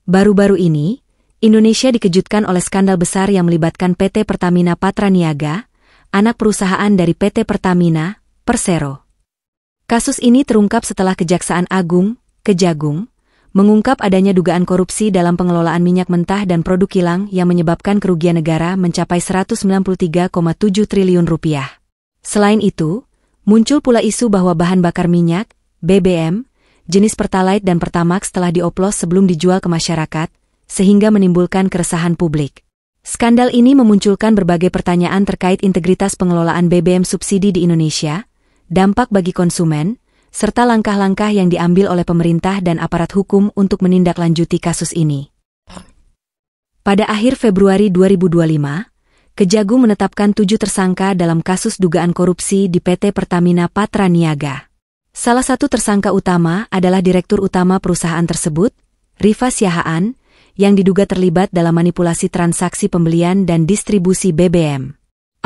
Baru-baru ini, Indonesia dikejutkan oleh skandal besar yang melibatkan PT Pertamina Patraniaga, anak perusahaan dari PT Pertamina, Persero. Kasus ini terungkap setelah Kejaksaan Agung, Kejagung, mengungkap adanya dugaan korupsi dalam pengelolaan minyak mentah dan produk kilang yang menyebabkan kerugian negara mencapai Rp193,7 triliun. Selain itu, muncul pula isu bahwa bahan bakar minyak, BBM, jenis Pertalite dan Pertamax telah dioplos sebelum dijual ke masyarakat, sehingga menimbulkan keresahan publik. Skandal ini memunculkan berbagai pertanyaan terkait integritas pengelolaan BBM subsidi di Indonesia, dampak bagi konsumen, serta langkah-langkah yang diambil oleh pemerintah dan aparat hukum untuk menindaklanjuti kasus ini. Pada akhir Februari 2025, Kejagung menetapkan 7 tersangka dalam kasus dugaan korupsi di PT Pertamina Patraniaga. Salah satu tersangka utama adalah Direktur Utama perusahaan tersebut, Rifa Siahaan, yang diduga terlibat dalam manipulasi transaksi pembelian dan distribusi BBM.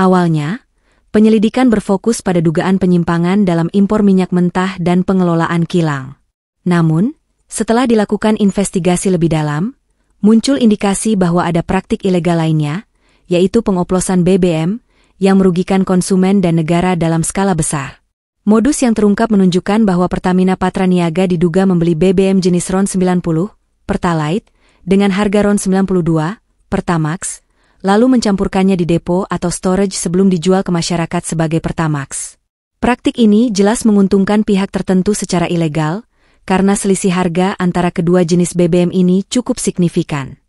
Awalnya, penyelidikan berfokus pada dugaan penyimpangan dalam impor minyak mentah dan pengelolaan kilang. Namun, setelah dilakukan investigasi lebih dalam, muncul indikasi bahwa ada praktik ilegal lainnya, yaitu pengoplosan BBM, yang merugikan konsumen dan negara dalam skala besar. Modus yang terungkap menunjukkan bahwa Pertamina Patraniaga diduga membeli BBM jenis RON 90, Pertalite, dengan harga RON 92, Pertamax, lalu mencampurkannya di depo atau storage sebelum dijual ke masyarakat sebagai Pertamax. Praktik ini jelas menguntungkan pihak tertentu secara ilegal, karena selisih harga antara kedua jenis BBM ini cukup signifikan.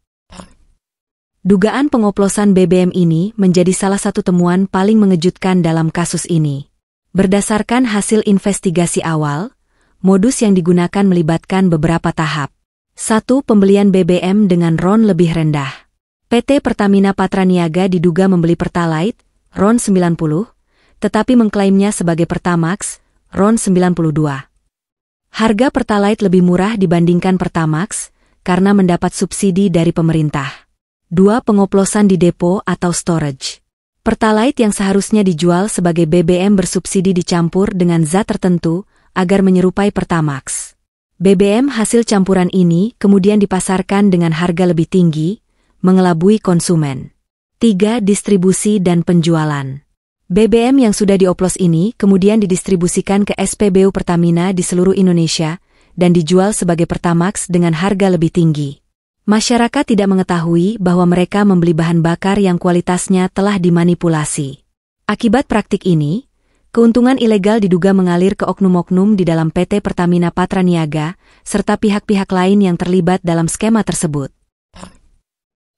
Dugaan pengoplosan BBM ini menjadi salah satu temuan paling mengejutkan dalam kasus ini. Berdasarkan hasil investigasi awal, modus yang digunakan melibatkan beberapa tahap. 1. Pembelian BBM dengan RON lebih rendah. PT Pertamina Patraniaga diduga membeli Pertalite, RON 90, tetapi mengklaimnya sebagai Pertamax, RON 92. Harga Pertalite lebih murah dibandingkan Pertamax, karena mendapat subsidi dari pemerintah. 2. Pengoplosan di depo atau storage. Pertalite yang seharusnya dijual sebagai BBM bersubsidi dicampur dengan zat tertentu agar menyerupai Pertamax. BBM hasil campuran ini kemudian dipasarkan dengan harga lebih tinggi, mengelabui konsumen. 3. Distribusi dan penjualan. BBM yang sudah dioplos ini kemudian didistribusikan ke SPBU Pertamina di seluruh Indonesia dan dijual sebagai Pertamax dengan harga lebih tinggi. Masyarakat tidak mengetahui bahwa mereka membeli bahan bakar yang kualitasnya telah dimanipulasi. Akibat praktik ini, keuntungan ilegal diduga mengalir ke oknum-oknum di dalam PT Pertamina Patraniaga, serta pihak-pihak lain yang terlibat dalam skema tersebut.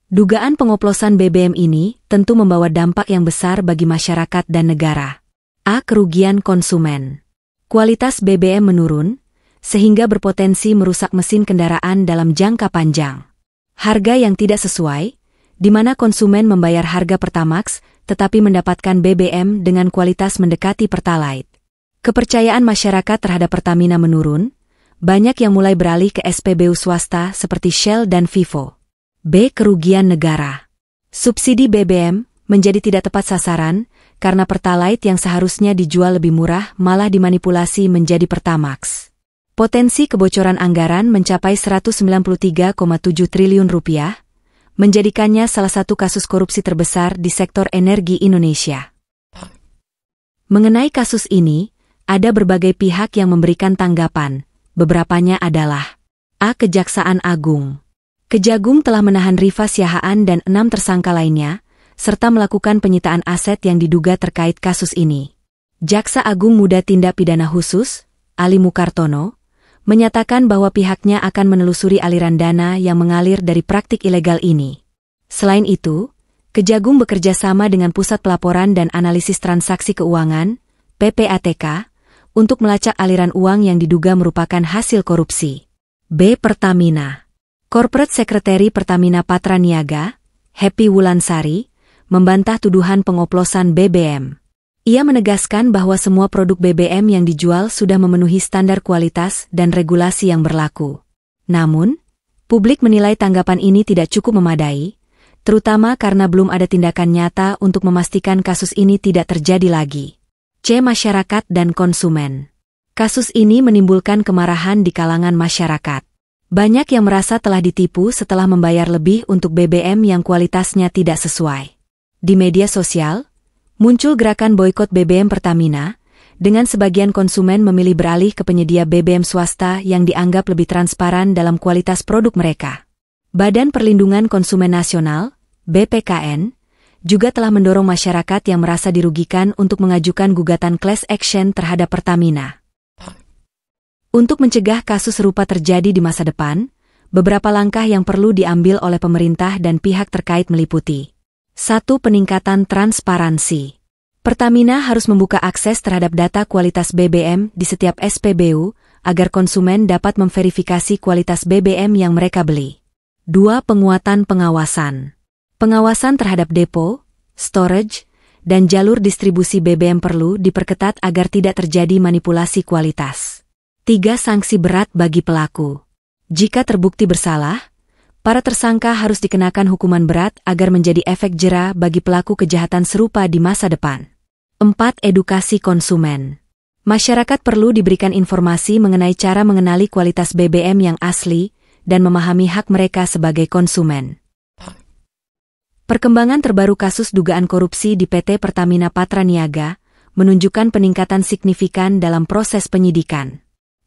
Dugaan pengoplosan BBM ini tentu membawa dampak yang besar bagi masyarakat dan negara. A. Kerugian konsumen. Kualitas BBM menurun, sehingga berpotensi merusak mesin kendaraan dalam jangka panjang. Harga yang tidak sesuai, di mana konsumen membayar harga Pertamax, tetapi mendapatkan BBM dengan kualitas mendekati Pertalite. Kepercayaan masyarakat terhadap Pertamina menurun, banyak yang mulai beralih ke SPBU swasta seperti Shell dan Vivo. B. Kerugian negara. Subsidi BBM menjadi tidak tepat sasaran, karena Pertalite yang seharusnya dijual lebih murah malah dimanipulasi menjadi Pertamax. Potensi kebocoran anggaran mencapai Rp193,7 triliun, menjadikannya salah satu kasus korupsi terbesar di sektor energi Indonesia. Mengenai kasus ini, ada berbagai pihak yang memberikan tanggapan, beberapanya adalah A. Kejaksaan Agung. Kejagung telah menahan Rifa Siahaan dan 6 tersangka lainnya, serta melakukan penyitaan aset yang diduga terkait kasus ini. Jaksa Agung Muda Tindak Pidana Khusus, Ali Mukartono, menyatakan bahwa pihaknya akan menelusuri aliran dana yang mengalir dari praktik ilegal ini. Selain itu, Kejagung bekerja sama dengan Pusat Pelaporan dan Analisis Transaksi Keuangan, PPATK, untuk melacak aliran uang yang diduga merupakan hasil korupsi. B. Pertamina. Corporate Secretary Pertamina Patraniaga, Happy Wulansari, membantah tuduhan pengoplosan BBM. Ia menegaskan bahwa semua produk BBM yang dijual sudah memenuhi standar kualitas dan regulasi yang berlaku. Namun, publik menilai tanggapan ini tidak cukup memadai, terutama karena belum ada tindakan nyata untuk memastikan kasus ini tidak terjadi lagi. C. Masyarakat dan konsumen. Kasus ini menimbulkan kemarahan di kalangan masyarakat. Banyak yang merasa telah ditipu setelah membayar lebih untuk BBM yang kualitasnya tidak sesuai. Di media sosial, muncul gerakan boikot BBM Pertamina, dengan sebagian konsumen memilih beralih ke penyedia BBM swasta yang dianggap lebih transparan dalam kualitas produk mereka. Badan Perlindungan Konsumen Nasional, BPKN, juga telah mendorong masyarakat yang merasa dirugikan untuk mengajukan gugatan class action terhadap Pertamina. Untuk mencegah kasus serupa terjadi di masa depan, beberapa langkah yang perlu diambil oleh pemerintah dan pihak terkait meliputi 1. Peningkatan transparansi. Pertamina harus membuka akses terhadap data kualitas BBM di setiap SPBU agar konsumen dapat memverifikasi kualitas BBM yang mereka beli. 2. Penguatan pengawasan. Pengawasan terhadap depo, storage, dan jalur distribusi BBM perlu diperketat agar tidak terjadi manipulasi kualitas. 3. Sanksi berat bagi pelaku. Jika terbukti bersalah, para tersangka harus dikenakan hukuman berat agar menjadi efek jera bagi pelaku kejahatan serupa di masa depan. 4. Edukasi konsumen. Masyarakat perlu diberikan informasi mengenai cara mengenali kualitas BBM yang asli dan memahami hak mereka sebagai konsumen. Perkembangan terbaru kasus dugaan korupsi di PT Pertamina Patraniaga menunjukkan peningkatan signifikan dalam proses penyidikan.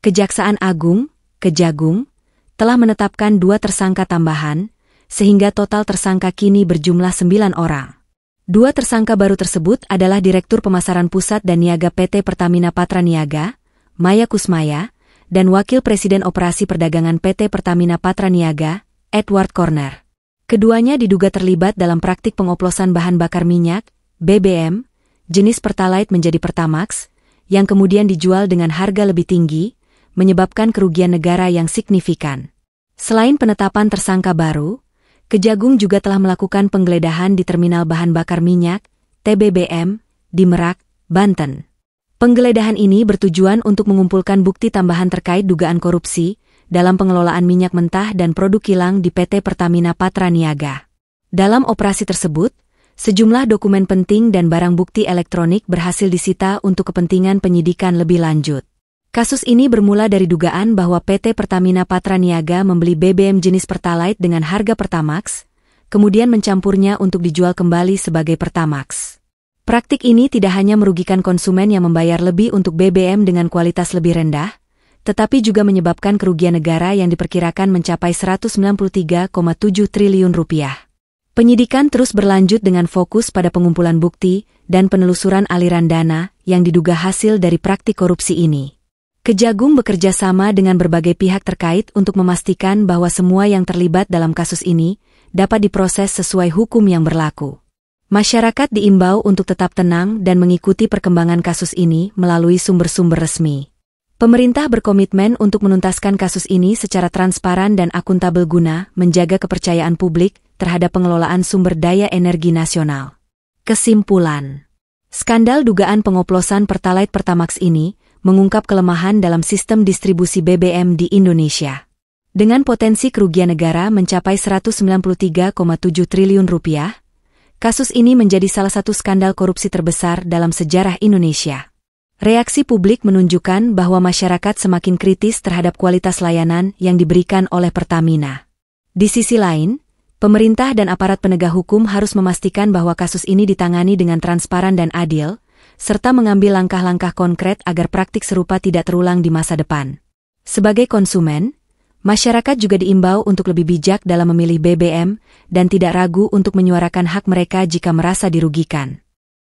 Kejaksaan Agung, Kejagung, telah menetapkan 2 tersangka tambahan, sehingga total tersangka kini berjumlah 9 orang. 2 tersangka baru tersebut adalah Direktur Pemasaran Pusat dan Niaga PT Pertamina Patraniaga, Maya Kusmaya, dan Wakil Presiden Operasi Perdagangan PT Pertamina Patraniaga, Edward Corner. Keduanya diduga terlibat dalam praktik pengoplosan bahan bakar minyak, BBM, jenis Pertalite menjadi Pertamax, yang kemudian dijual dengan harga lebih tinggi, menyebabkan kerugian negara yang signifikan. Selain penetapan tersangka baru, Kejagung juga telah melakukan penggeledahan di Terminal Bahan Bakar Minyak, TBBM, di Merak, Banten. Penggeledahan ini bertujuan untuk mengumpulkan bukti tambahan terkait dugaan korupsi dalam pengelolaan minyak mentah dan produk kilang di PT Pertamina Patraniaga. Dalam operasi tersebut, sejumlah dokumen penting dan barang bukti elektronik berhasil disita untuk kepentingan penyidikan lebih lanjut. Kasus ini bermula dari dugaan bahwa PT Pertamina Patraniaga membeli BBM jenis Pertalite dengan harga Pertamax, kemudian mencampurnya untuk dijual kembali sebagai Pertamax. Praktik ini tidak hanya merugikan konsumen yang membayar lebih untuk BBM dengan kualitas lebih rendah, tetapi juga menyebabkan kerugian negara yang diperkirakan mencapai Rp193,7 triliun. Penyidikan terus berlanjut dengan fokus pada pengumpulan bukti dan penelusuran aliran dana yang diduga hasil dari praktik korupsi ini. Kejagung bekerja sama dengan berbagai pihak terkait untuk memastikan bahwa semua yang terlibat dalam kasus ini dapat diproses sesuai hukum yang berlaku. Masyarakat diimbau untuk tetap tenang dan mengikuti perkembangan kasus ini melalui sumber-sumber resmi. Pemerintah berkomitmen untuk menuntaskan kasus ini secara transparan dan akuntabel guna menjaga kepercayaan publik terhadap pengelolaan sumber daya energi nasional. Kesimpulan: skandal dugaan pengoplosan Pertalite Pertamax ini mengungkap kelemahan dalam sistem distribusi BBM di Indonesia. Dengan potensi kerugian negara mencapai Rp193,7 triliun, kasus ini menjadi salah satu skandal korupsi terbesar dalam sejarah Indonesia. Reaksi publik menunjukkan bahwa masyarakat semakin kritis terhadap kualitas layanan yang diberikan oleh Pertamina. Di sisi lain, pemerintah dan aparat penegak hukum harus memastikan bahwa kasus ini ditangani dengan transparan dan adil, serta mengambil langkah-langkah konkret agar praktik serupa tidak terulang di masa depan. Sebagai konsumen, masyarakat juga diimbau untuk lebih bijak dalam memilih BBM dan tidak ragu untuk menyuarakan hak mereka jika merasa dirugikan.